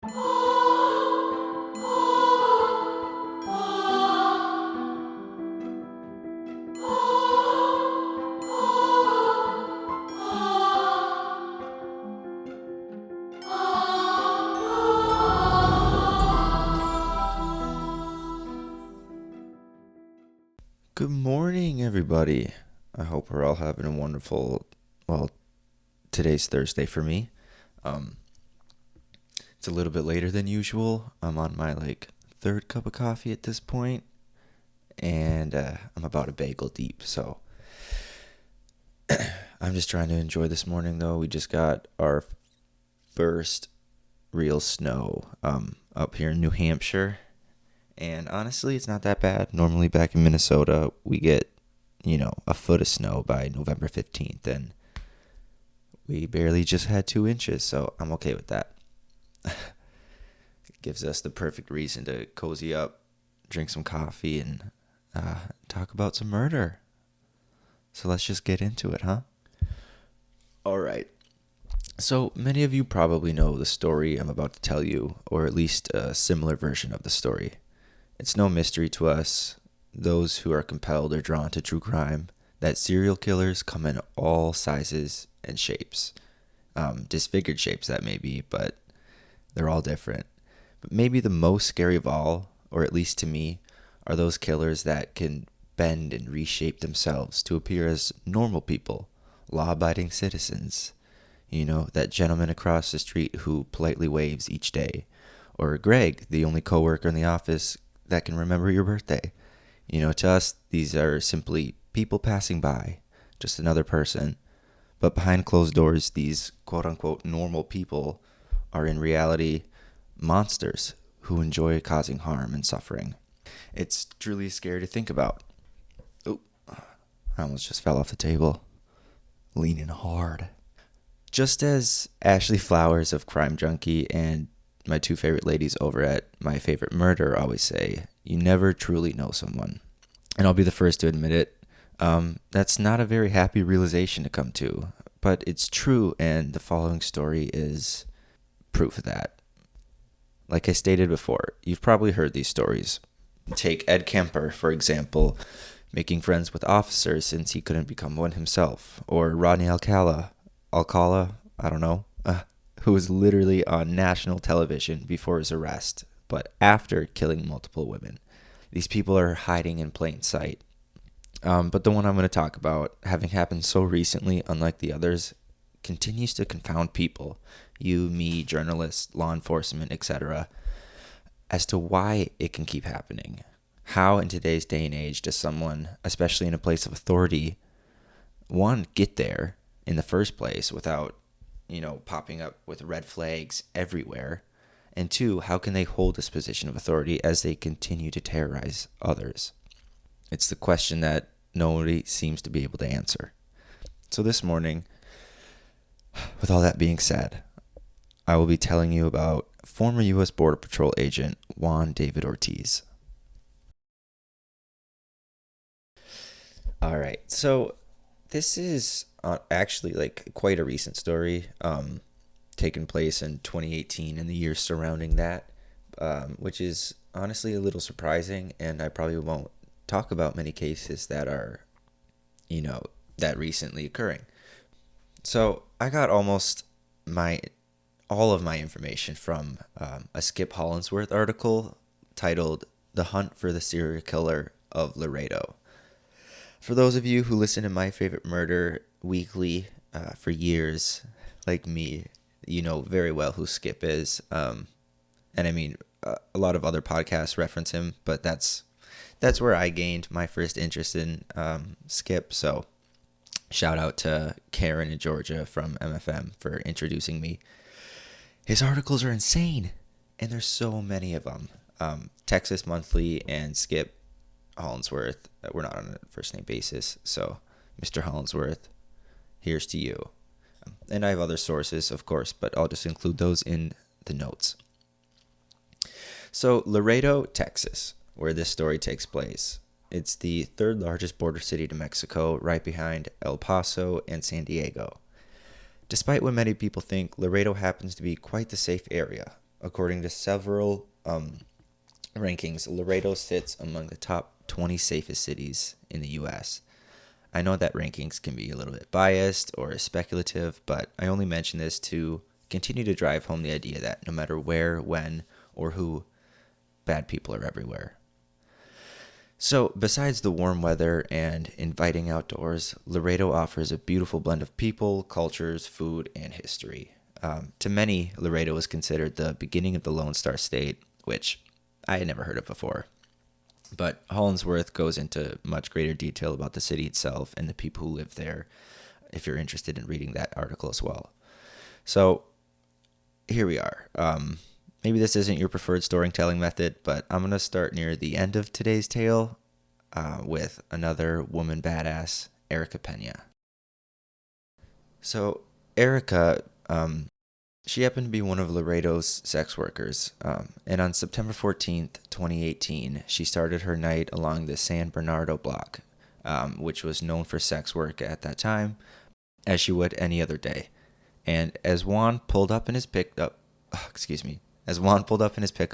Good morning, everybody. I hope we're all having a wonderful, well, today's Thursday for me. It's a little bit later than usual. I'm on my, third cup of coffee at this point, and I'm about a bagel deep, so I'm just trying to enjoy this morning, though. We just got our first real snow up here in New Hampshire. And honestly, it's not that bad. Normally back in Minnesota, we get, a foot of snow by November 15th. And we barely just had 2 inches, so I'm okay with that. It gives us the perfect reason to cozy up, drink some coffee, and talk about some murder. So let's just get into it, huh? All right. So many of you probably know the story I'm about to tell you, or at least a similar version of the story. It's no mystery to us, those who are compelled or drawn to true crime, that serial killers come in all sizes and shapes. Disfigured shapes, that may be, but they're all different. But maybe the most scary of all, or at least to me, are those killers that can bend and reshape themselves to appear as normal people, law-abiding citizens. That gentleman across the street who politely waves each day. Or Greg, the only coworker in the office that can remember your birthday. To us, these are simply people passing by, just another person. But behind closed doors, these quote-unquote normal people are in reality monsters who enjoy causing harm and suffering. It's truly scary to think about. Oh, I almost just fell off the table. Leaning hard. Just as Ashley Flowers of Crime Junkie and my 2 favorite ladies over at My Favorite Murder always say, you never truly know someone. And I'll be the first to admit it. That's not a very happy realization to come to, but it's true, and the following story is proof of that. Like I stated before, you've probably heard these stories. Take Ed Kemper, for example, making friends with officers since he couldn't become one himself, or Rodney Alcala, I don't know, who was literally on national television before his arrest, but after killing multiple women. These people are hiding in plain sight. But the one I'm going to talk about, having happened so recently, unlike the others, continues to confound people, you, me, journalists, law enforcement, etc., as to why it can keep happening. How in today's day and age does someone, especially in a place of authority, one, get there in the first place without popping up with red flags everywhere? And 2, how can they hold this position of authority as they continue to terrorize others? It's the question that nobody seems to be able to answer. So this morning, with all that being said, I will be telling you about former U.S. Border Patrol agent Juan David Ortiz. All right, so this is actually quite a recent story, taken place in 2018 and the years surrounding that, which is honestly a little surprising, and I probably won't talk about many cases that are, that recently occurring. So I got almost all of my information from a Skip Hollandsworth article titled "The Hunt for the Serial Killer of Laredo." For those of you who listen to My Favorite Murder weekly for years, like me, you know very well who Skip is. And I mean, a lot of other podcasts reference him, but that's where I gained my first interest in Skip. So shout out to Karen and Georgia from MFM for introducing me. His articles are insane, and there's so many of them. Texas Monthly and Skip Hollandsworth, we're not on a first name basis, so Mr. Hollandsworth, here's to you. And I have other sources, of course, but I'll just include those in the notes. So Laredo, Texas, where this story takes place. It's the third largest border city to Mexico, right behind El Paso and San Diego. Despite what many people think, Laredo happens to be quite the safe area. According to several rankings, Laredo sits among the top 20 safest cities in the U.S. I know that rankings can be a little bit biased or speculative, but I only mention this to continue to drive home the idea that no matter where, when, or who, bad people are everywhere. So, besides the warm weather and inviting outdoors, Laredo offers a beautiful blend of people, cultures, food, and history. To many, Laredo is considered the beginning of the Lone Star State, which I had never heard of before. But Hollandsworth goes into much greater detail about the city itself and the people who live there, if you're interested in reading that article as well. So, here we are. Maybe this isn't your preferred storytelling method, but I'm going to start near the end of today's tale with another woman badass, Erica Pena. So, Erica, she happened to be one of Laredo's sex workers, and on September 14th, 2018, she started her night along the San Bernardo block, which was known for sex work at that time, as she would any other day. And as Juan pulled up in his pickup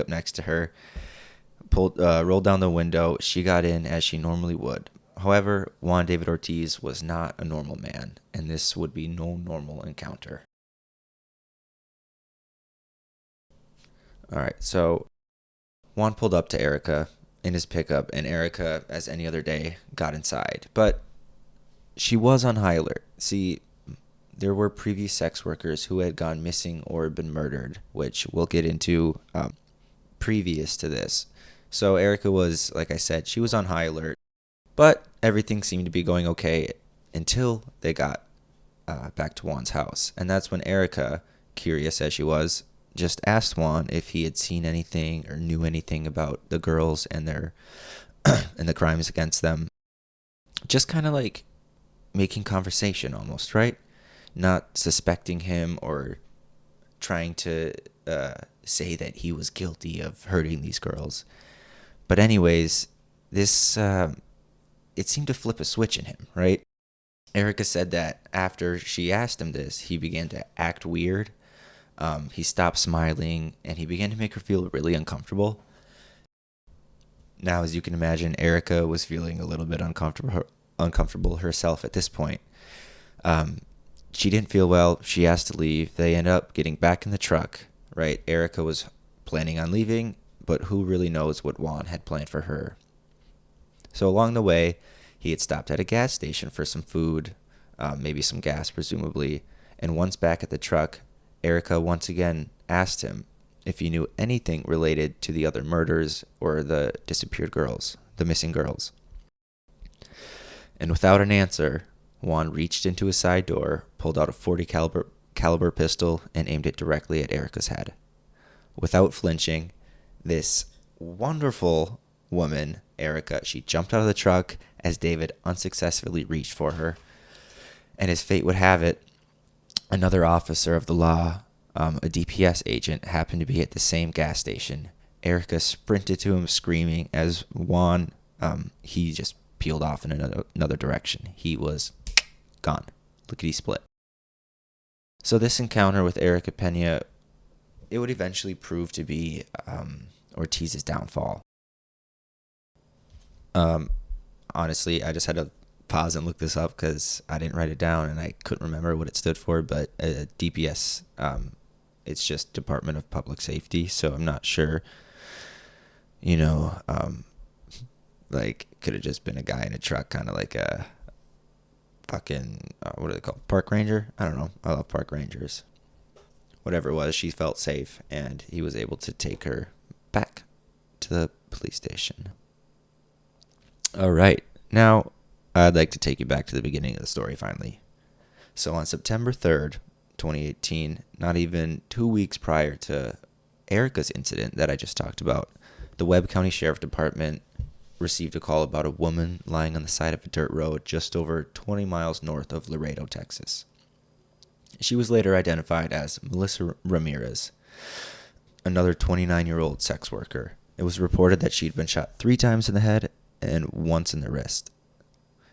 next to her, rolled down the window, she got in as she normally would. However, Juan David Ortiz was not a normal man, and this would be no normal encounter. All right, so Juan pulled up to Erica in his pickup, and Erica, as any other day, got inside. But she was on high alert. See, there were previous sex workers who had gone missing or been murdered, which we'll get into previous to this. So Erica was, like I said, she was on high alert, but everything seemed to be going okay until they got back to Juan's house. And that's when Erica, curious as she was, just asked Juan if he had seen anything or knew anything about the girls and their and the crimes against them. Just kind of like making conversation almost, right? Not suspecting him or trying to say that he was guilty of hurting these girls. But anyways, this it seemed to flip a switch in him, right? Erica said that after she asked him this, he began to act weird. He stopped smiling, and he began to make her feel really uncomfortable. Now, as you can imagine, Erica was feeling a little bit uncomfortable herself at this point. She didn't feel well. She asked to leave. They ended up getting back in the truck, right? Erica was planning on leaving, but who really knows what Juan had planned for her. So along the way, he had stopped at a gas station for some food, maybe some gas, presumably. And once back at the truck, Erica once again asked him if he knew anything related to the other murders or the disappeared girls, the missing girls. And without an answer, Juan reached into his side door, pulled out a .40 caliber pistol, and aimed it directly at Erica's head. Without flinching, this wonderful woman, Erica, she jumped out of the truck as David unsuccessfully reached for her. And as fate would have it, another officer of the law, a DPS agent, happened to be at the same gas station. Erica sprinted to him screaming as Juan, he just peeled off in another direction. He was gone. Lickety split. So this encounter with Erica Pena, it would eventually prove to be Ortiz's downfall. Honestly, I just had to pause and look this up because I didn't write it down and I couldn't remember what it stood for, but DPS, it's just Department of Public Safety, so I'm not sure, like, could have just been a guy in a truck, kind of like a fucking, what are they called, park ranger? I don't know, I love park rangers. Whatever it was, she felt safe, and he was able to take her back to the police station. All right, now I'd like to take you back to the beginning of the story finally. So on September 3rd, 2018, not even 2 weeks prior to Erica's incident that I just talked about, the Webb County Sheriff Department received a call about a woman lying on the side of a dirt road just over 20 miles north of Laredo, Texas. She was later identified as Melissa Ramirez, another 29-year-old sex worker. It was reported that she'd been shot 3 times in the head and once in the wrist.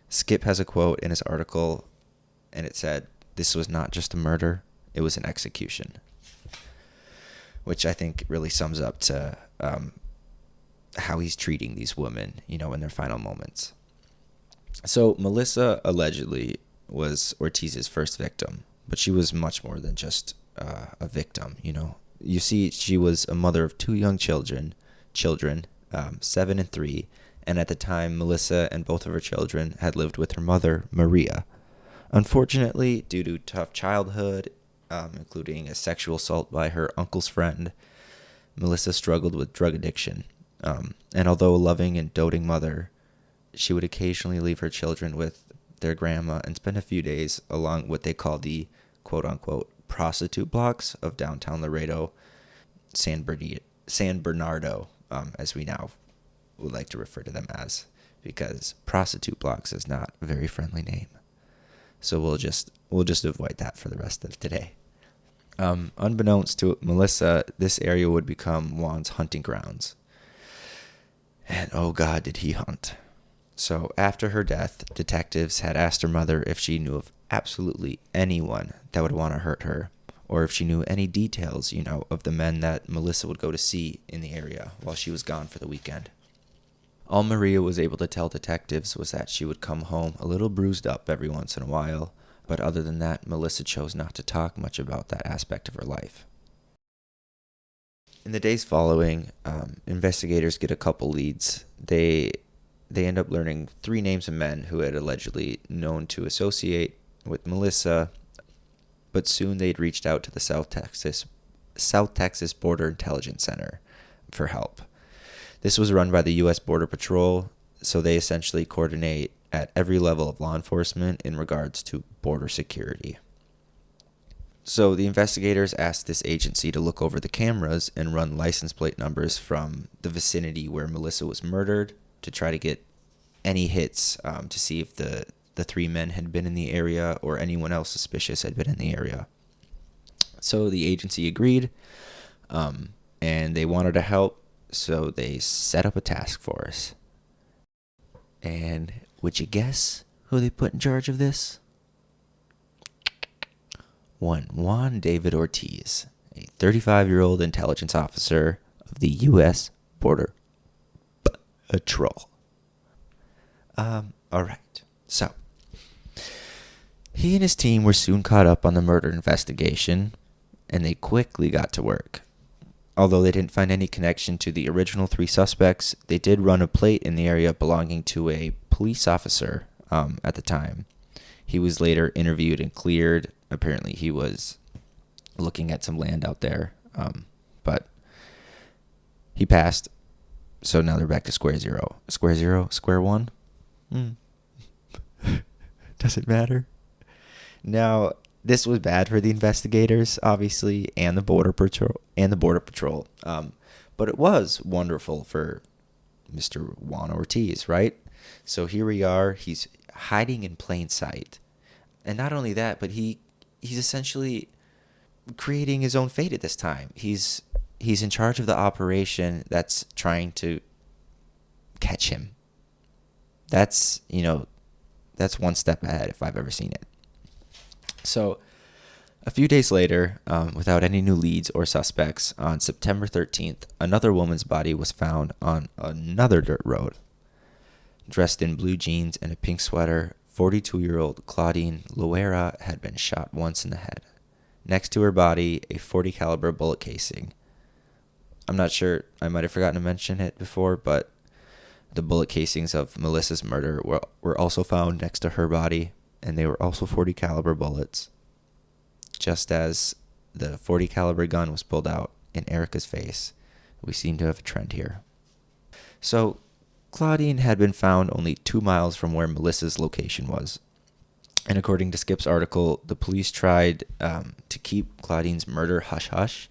Skip has a quote in his article, and it said, "This was not just a murder, it was an execution." which I think really sums up to how he's treating these women, in their final moments. So Melissa allegedly was Ortiz's first victim, but she was much more than just a victim. You see, she was a mother of two young children, 7 and 3, and at the time, Melissa and both of her children had lived with her mother, Maria. Unfortunately, due to tough childhood, including a sexual assault by her uncle's friend, Melissa struggled with drug addiction. And although a loving and doting mother, she would occasionally leave her children with their grandma and spend a few days along what they call the quote-unquote prostitute blocks of downtown Laredo, San Bernardo, as we now would like to refer to them as, because prostitute blocks is not a very friendly name. So we'll just avoid that for the rest of today. Unbeknownst to Melissa, this area would become Juan's hunting grounds. And oh God, did he hunt. So after her death, detectives had asked her mother if she knew of absolutely anyone that would want to hurt her, or if she knew any details, of the men that Melissa would go to see in the area while she was gone for the weekend. All Maria was able to tell detectives was that she would come home a little bruised up every once in a while, but other than that, Melissa chose not to talk much about that aspect of her life. In the days following, investigators get a couple leads. They end up learning 3 names of men who had allegedly known to associate with Melissa, but soon they'd reached out to the South Texas Border Intelligence Center for help. This was run by the U.S. Border Patrol, so they essentially coordinate at every level of law enforcement in regards to border security. So the investigators asked this agency to look over the cameras and run license plate numbers from the vicinity where Melissa was murdered to try to get any hits to see if the 3 men had been in the area or anyone else suspicious had been in the area. So the agency agreed, and they wanted to help, so they set up a task force. And would you guess who they put in charge of this? One Juan David Ortiz, a 35-year-old intelligence officer of the U.S. Border Patrol. All right. So, he and his team were soon caught up on the murder investigation, and they quickly got to work. Although they didn't find any connection to the original 3 suspects, they did run a plate in the area belonging to a police officer at the time. He was later interviewed and cleared. Apparently, he was looking at some land out there, but he passed. So now they're back to square zero. Square zero? Square one? Does it matter? Now, this was bad for the investigators, obviously, and the Border Patrol. But it was wonderful for Mr. Juan Ortiz, right? So here we are. He's hiding in plain sight. And not only that, but he's essentially creating his own fate at this time. He's in charge of the operation that's trying to catch him. That's one step ahead if I've ever seen it. So a few days later, without any new leads or suspects, on September 13th, another woman's body was found on another dirt road. Dressed in blue jeans and a pink sweater, 42-year-old Claudine Loera had been shot once in the head. Next to her body, a .40 caliber bullet casing. I'm not sure, I might have forgotten to mention it before, but the bullet casings of Melissa's murder were also found next to her body, and they were also .40 caliber bullets. Just as the .40 caliber gun was pulled out in Erica's face, we seem to have a trend here. So, Claudine had been found only 2 miles from where Melissa's location was. And according to Skip's article, the police tried to keep Claudine's murder hush-hush,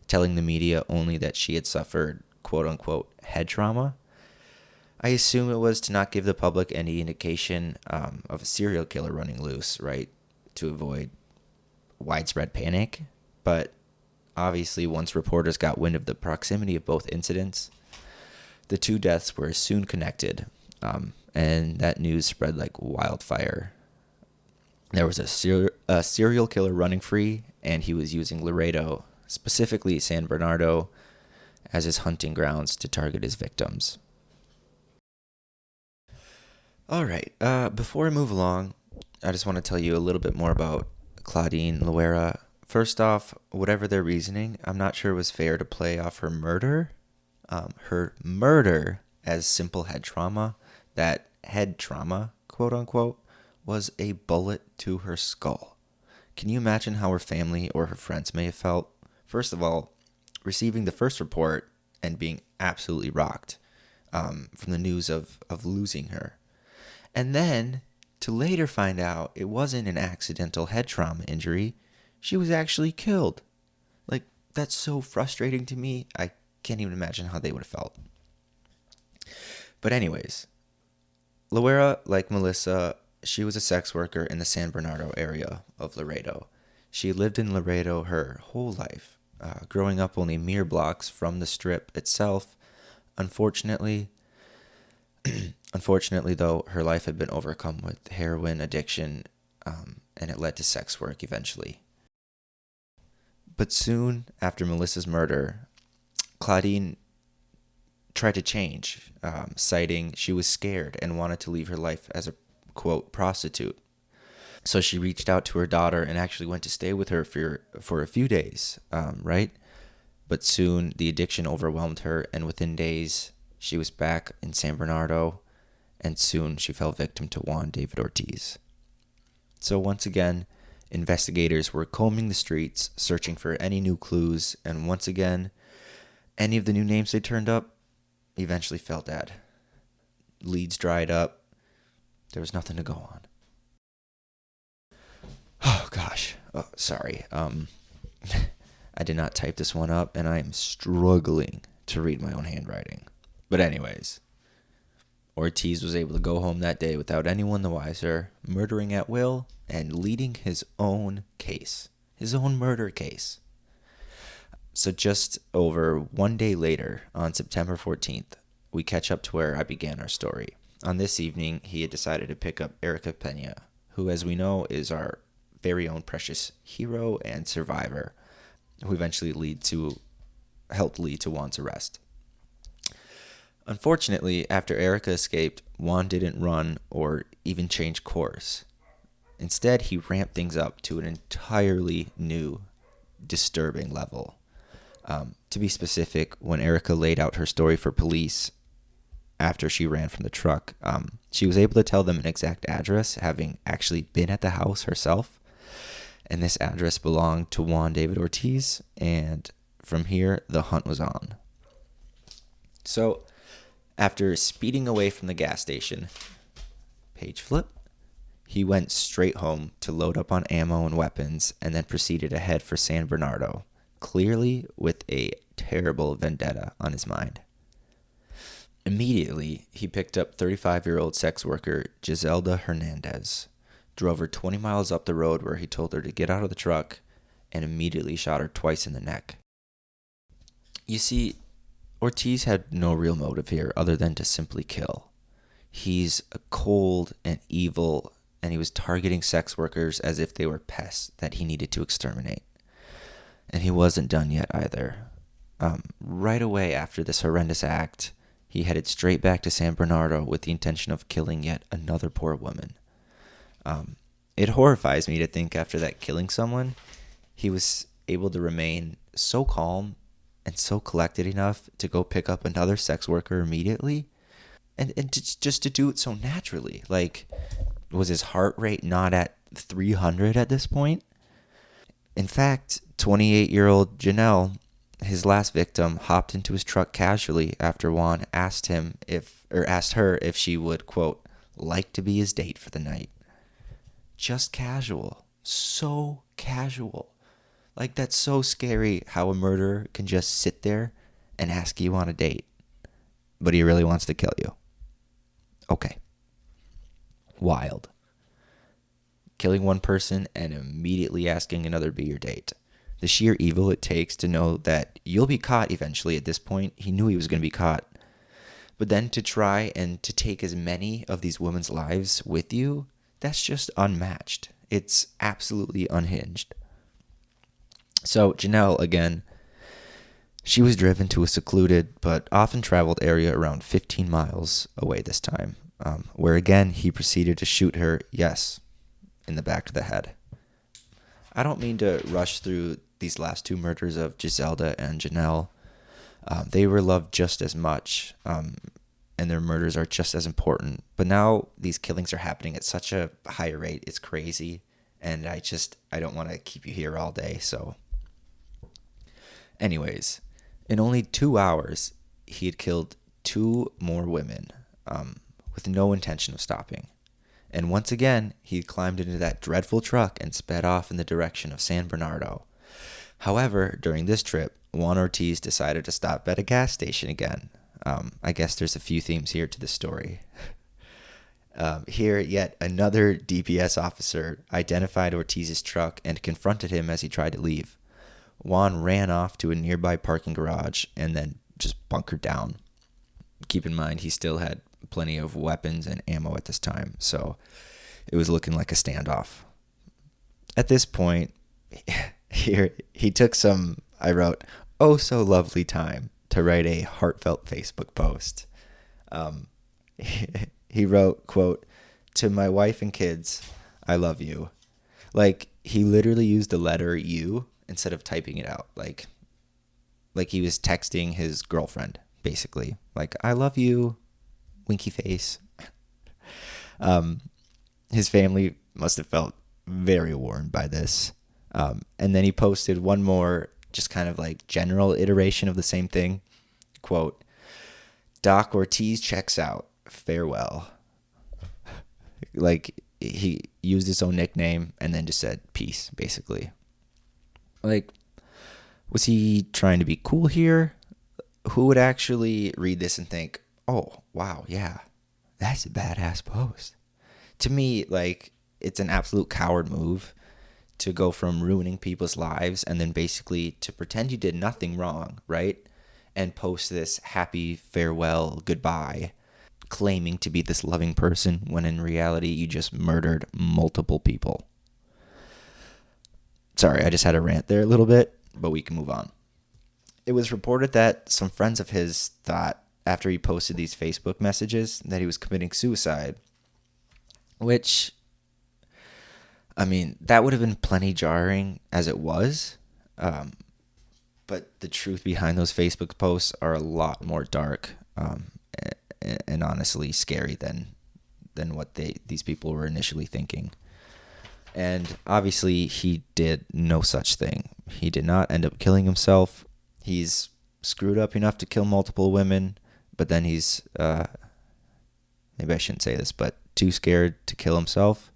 telling the media only that she had suffered quote-unquote head trauma. I assume it was to not give the public any indication of a serial killer running loose, right, to avoid widespread panic. But obviously, once reporters got wind of the proximity of both incidents, the 2 deaths were soon connected, and that news spread like wildfire. There was a serial killer running free, and he was using Laredo specifically San Bernardino, as his hunting grounds to target his victims. All right, before I move along, I just want to tell you a little bit more about Claudine Loera. First off, whatever their reasoning, I'm not sure it was fair to play off her murder. As simple head trauma. That head trauma, quote unquote, was a bullet to her skull. Can you imagine how her family or her friends may have felt? First of all, receiving the first report and being absolutely rocked from the news of losing her. And then to later find out it wasn't an accidental head trauma injury. She was actually killed. Like, that's so frustrating to me. I can't even imagine how they would have felt. But anyways, Loera, like Melissa, she was a sex worker in the San Bernardino area of Laredo. She lived in Laredo her whole life, growing up only mere blocks from the strip itself. Unfortunately, though, her life had been overcome with heroin addiction, and it led to sex work eventually. But soon after Melissa's murder, Claudine tried to change, citing she was scared and wanted to leave her life as a, quote, prostitute. So she reached out to her daughter and actually went to stay with her for a few days, right? But soon the addiction overwhelmed her, and within days she was back in San Bernardino, and soon she fell victim to Juan David Ortiz. So once again, investigators were combing the streets, searching for any new clues, and once again, any of the new names they turned up eventually fell dead. Leads dried up. There was nothing to go on. Oh, gosh. Oh, sorry. I did not type this one up, and I am struggling to read my own handwriting. But anyways, Ortiz was able to go home that day without anyone the wiser, murdering at will and leading his own case, his own murder case. So just over 1 day later, on September 14th, we catch up to where I began our story. On this evening, he had decided to pick up Erica Pena, who, as we know, is our very own precious hero and survivor, who eventually helped lead to Juan's arrest. Unfortunately, after Erica escaped, Juan didn't run or even change course. Instead, he ramped things up to an entirely new, disturbing level. To be specific, when Erica laid out her story for police after she ran from the truck, she was able to tell them an exact address, having actually been at the house herself. And this address belonged to Juan David Ortiz, and from here, the hunt was on. So, after speeding away from the gas station, page flip, he went straight home to load up on ammo and weapons, and then proceeded ahead for San Bernardino, clearly with a terrible vendetta on his mind. Immediately, he picked up 35-year-old sex worker Giselda Hernandez, drove her 20 miles up the road where he told her to get out of the truck, and immediately shot her twice in the neck. You see, Ortiz had no real motive here other than to simply kill. He's a cold and evil, and he was targeting sex workers as if they were pests that he needed to exterminate. And he wasn't done yet either. Right away after this horrendous act, he headed straight back to San Bernardino with the intention of killing yet another poor woman. It horrifies me to think after that killing someone, he was able to remain so calm and so collected enough to go pick up another sex worker immediately, and just to do it so naturally. Like, was his heart rate not at 300 at this point? In fact, 28-year-old Janelle, his last victim, hopped into his truck casually after Juan asked her if she would, quote, like to be his date for the night. Just casual. So casual. Like, that's so scary how a murderer can just sit there and ask you on a date. But he really wants to kill you. Okay. Wild. Killing one person and immediately asking another to be your date. The sheer evil it takes to know that you'll be caught eventually. At this point, he knew he was going to be caught. But then to try and to take as many of these women's lives with you, that's just unmatched. It's absolutely unhinged. So Janelle, again, she was driven to a secluded but often traveled area around 15 miles away this time, where again he proceeded to shoot her, yes, in the back of the head. I don't mean to rush through these last two murders of Giselda and Janelle. They were loved just as much, and their murders are just as important. But now these killings are happening at such a high rate. It's crazy. And I don't want to keep you here all day. So anyways, in only 2 hours, he had killed 2 more women, with no intention of stopping. And once again, he climbed into that dreadful truck and sped off in the direction of San Bernardino. However, during this trip, Juan Ortiz decided to stop at a gas station again. I guess there's a few themes here to the story. Here, yet another DPS officer identified Ortiz's truck and confronted him as he tried to leave. Juan ran off to a nearby parking garage and then just bunkered down. Keep in mind, he still had plenty of weapons and ammo at this time, so it was looking like a standoff. At this point, here he took some, I wrote, oh so lovely time to write a heartfelt Facebook post. He wrote, quote, "To my wife and kids, I love you." Like, he literally used the letter U instead of typing it out. Like he was texting his girlfriend, basically. Like, I love you, winky face. His family must have felt very warmed by this. And then he posted one more, just kind of like general iteration of the same thing. Quote, "Doc Ortiz checks out. Farewell." Like, he used his own nickname and then just said peace, basically. Like, was he trying to be cool here? Who would actually read this and think, oh, wow, yeah, that's a badass post? To me, like, it's an absolute coward move to go from ruining people's lives and then basically to pretend you did nothing wrong, right? And post this happy farewell, goodbye, claiming to be this loving person when in reality you just murdered multiple people. Sorry, I just had a rant there a little bit, but we can move on. It was reported that some friends of his thought, after he posted these Facebook messages, that he was committing suicide, which, I mean, that would have been plenty jarring as it was, but the truth behind those Facebook posts are a lot more dark, and honestly scary than what these people were initially thinking. And obviously he did no such thing. He did not end up killing himself. He's screwed up enough to kill multiple women, but then he's maybe I shouldn't say this, but too scared to kill himself.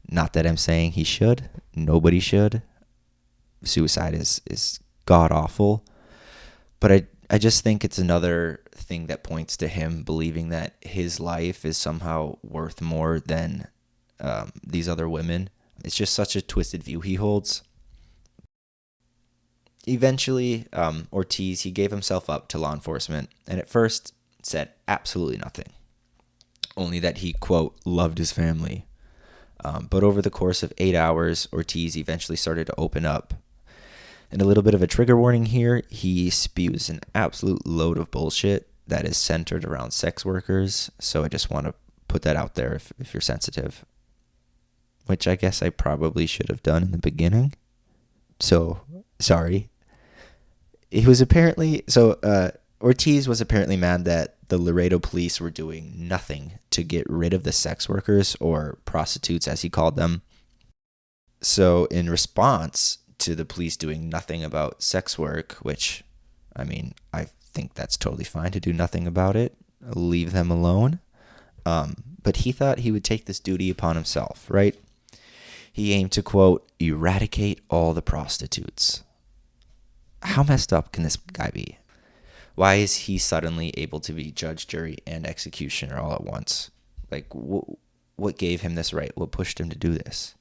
Not that I'm saying he should. Nobody should. Suicide is god awful. But I just think it's another thing that points to him believing that his life is somehow worth more than these other women. It's just such a twisted view he holds. Eventually, Ortiz, he gave himself up to law enforcement and at first said absolutely nothing. Only that he, quote, loved his family. But over the course of 8 hours, Ortiz eventually started to open up. And a little bit of a trigger warning here, he spews an absolute load of bullshit that is centered around sex workers. So I just want to put that out there if you're sensitive. Which I guess I probably should have done in the beginning. So, sorry. He was apparently, Ortiz was apparently mad that the Laredo police were doing nothing to get rid of the sex workers, or prostitutes as he called them. So in response to the police doing nothing about sex work, which, I mean, I think that's totally fine to do nothing about it, leave them alone. But he thought he would take this duty upon himself, right? He aimed to, quote, eradicate all the prostitutes. How messed up can this guy be? Why is he suddenly able to be judge, jury, and executioner all at once? Like, what gave him this right? What pushed him to do this?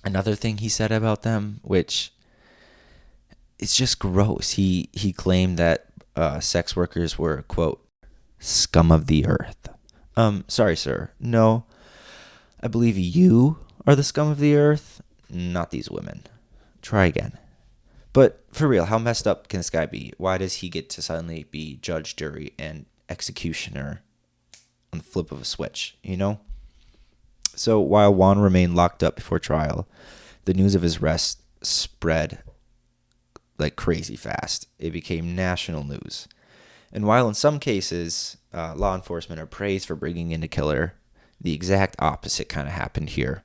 Another thing he said about them, which it's just gross. He claimed that sex workers were, quote, scum of the earth. Sorry, sir. No, I believe you are the scum of the earth, not these women. Try again. But for real, how messed up can this guy be? Why does he get to suddenly be judge, jury, and executioner on the flip of a switch, you know? So while Juan remained locked up before trial, the news of his arrest spread like crazy fast. It became national news. And while in some cases, law enforcement are praised for bringing in a killer, the exact opposite kind of happened here.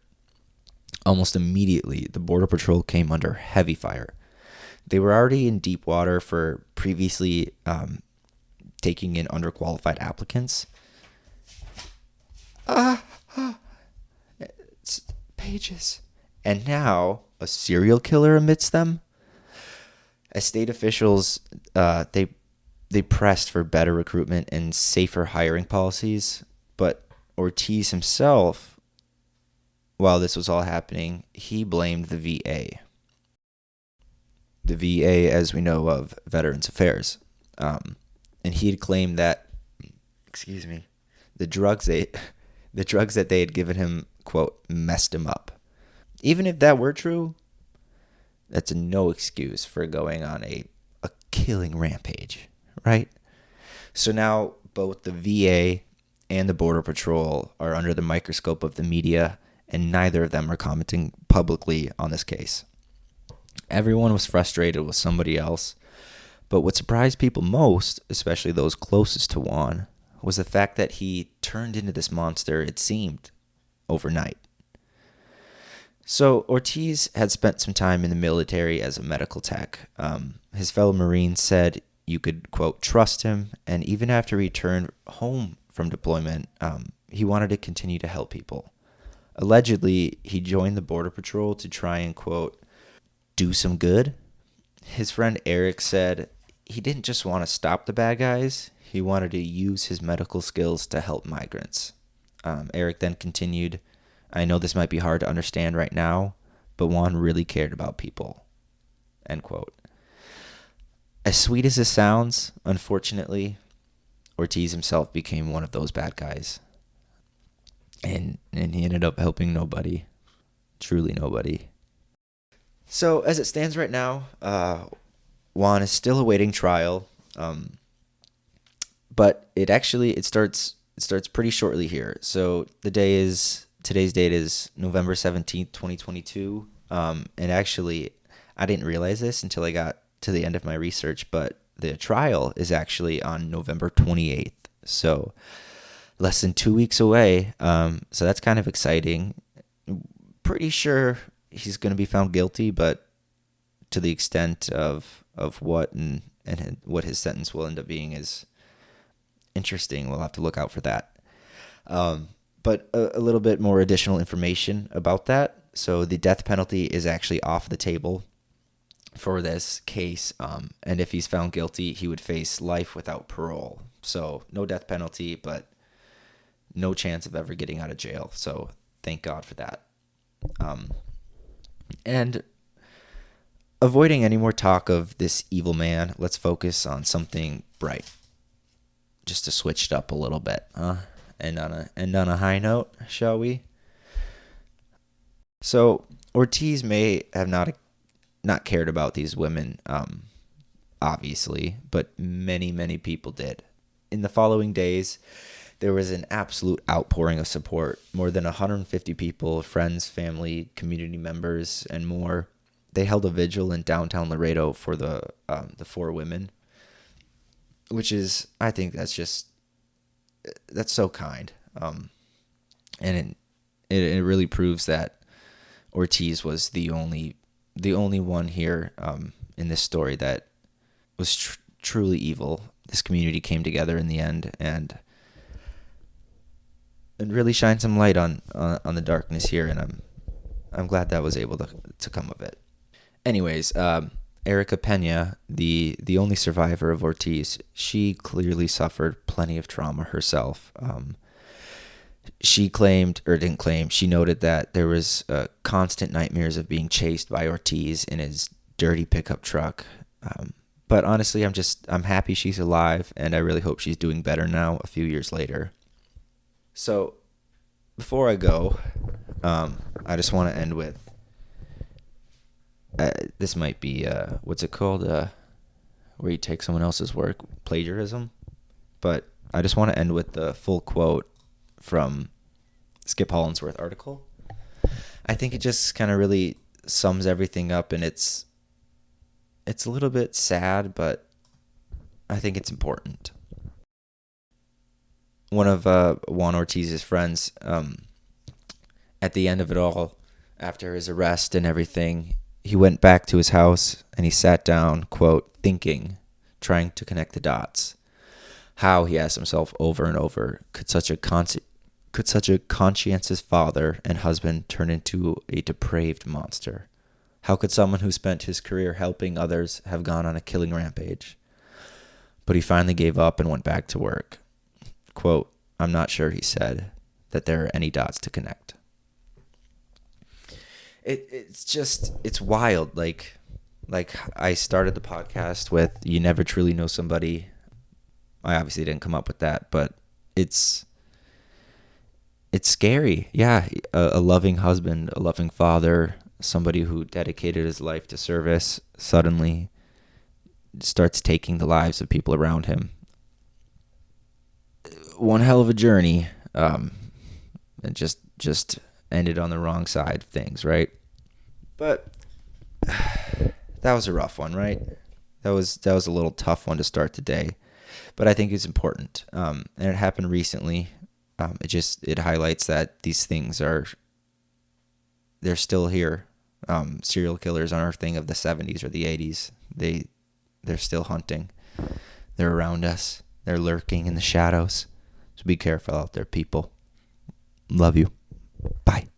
Almost immediately, the Border Patrol came under heavy fire. They were already in deep water for previously taking in underqualified applicants. It's pages. And now a serial killer amidst them? As state officials, they pressed for better recruitment and safer hiring policies, but Ortiz himself, while this was all happening, he blamed the VA. The VA, as we know, of Veterans Affairs. And he had claimed that, the drugs that they had given him, quote, messed him up. Even if that were true, that's no excuse for going on a killing rampage, right? So now both the VA and the Border Patrol are under the microscope of the media, and neither of them are commenting publicly on this case. Everyone was frustrated with somebody else, but what surprised people most, especially those closest to Juan, was the fact that he turned into this monster, it seemed, overnight. So Ortiz had spent some time in the military as a medical tech. His fellow Marines said you could, quote, trust him, and even after he returned home from deployment, he wanted to continue to help people. Allegedly, he joined the Border Patrol to try and, quote, do some good. His friend Eric said he didn't just want to stop the bad guys, he wanted to use his medical skills to help migrants. Eric then continued, I know this might be hard to understand right now, but Juan really cared about people. End quote. As sweet as this sounds, unfortunately, Ortiz himself became one of those bad guys. And he ended up helping nobody. Truly nobody. So as it stands right now, Juan is still awaiting trial. But it starts pretty shortly here. So today's date is November 17th, 2022. And actually, I didn't realize this until I got to the end of my research, but the trial is actually on November 28th. So less than 2 weeks away. So that's kind of exciting. Pretty sure he's going to be found guilty, but to the extent of what and what his sentence will end up being is interesting. We'll have to look out for that. But a little bit more additional information about that. So the death penalty is actually off the table for this case. And if he's found guilty, he would face life without parole. So no death penalty, but no chance of ever getting out of jail. So thank God for that. And avoiding any more talk of this evil man, let's focus on something bright. Just to switch it up a little bit, huh? And on a high note, shall we? So Ortiz may have not cared about these women, obviously, but many people did. In the following days, there was an absolute outpouring of support. More than 150 people, friends, family, community members, and more. They held a vigil in downtown Laredo for the four women, which is, I think that's so kind. And it really proves that Ortiz was the only one here in this story that was truly evil. This community came together in the end and really shined some light on the darkness here, and I'm glad that was able to come of it. Anyways, Erica Pena, the only survivor of Ortiz, she clearly suffered plenty of trauma herself. She she noted that there was constant nightmares of being chased by Ortiz in his dirty pickup truck. But honestly, I'm happy she's alive, and I really hope she's doing better now a few years later. So before I go, I just want to end with this might be what's it called? Where you take someone else's work, plagiarism. But I just want to end with the full quote from Skip Hollandsworth article. I think it just kind of really sums everything up, and it's a little bit sad, but I think it's important. One of Juan Ortiz's friends, at the end of it all, after his arrest and everything, he went back to his house and he sat down, quote, thinking, trying to connect the dots. How, he asked himself over and over, could such a conscientious father and husband turn into a depraved monster? How could someone who spent his career helping others have gone on a killing rampage? But he finally gave up and went back to work. Quote, I'm not sure, he said, that there are any dots to connect. It's wild. Like I started the podcast with, you never truly know somebody. I obviously didn't come up with that, but it's scary. Yeah, a loving husband, a loving father, somebody who dedicated his life to service suddenly starts taking the lives of people around him. One hell of a journey, and just ended on the wrong side of things, right? But that was a rough one, right? That was a little tough one to start the day, but I think it's important, and it happened recently. It highlights that these things they're still here. Serial killers aren't a thing of the 70s or the 80s. They're still hunting. They're around us. They're lurking in the shadows. So be careful out there, people. Love you. Bye.